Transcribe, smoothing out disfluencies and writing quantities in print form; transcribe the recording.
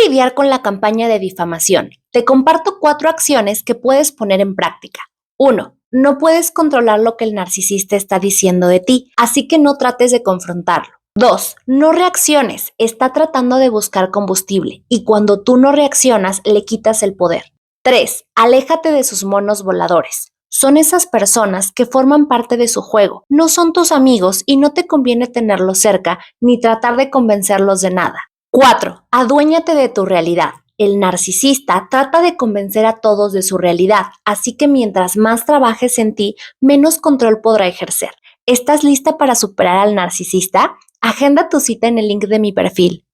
lidiar con la campaña de difamación? Te comparto 4 acciones que puedes poner en práctica. 1. No puedes controlar lo que el narcisista está diciendo de ti, así que no trates de confrontarlo. 2. No reacciones, está tratando de buscar combustible y cuando tú no reaccionas le quitas el poder. 3. Aléjate de sus monos voladores. Son esas personas que forman parte de su juego, no son tus amigos y no te conviene tenerlos cerca ni tratar de convencerlos de nada. 4. Aduéñate de tu realidad. El narcisista trata de convencer a todos de su realidad, así que mientras más trabajes en ti, menos control podrá ejercer. ¿Estás lista para superar al narcisista? Agenda tu cita en el link de mi perfil.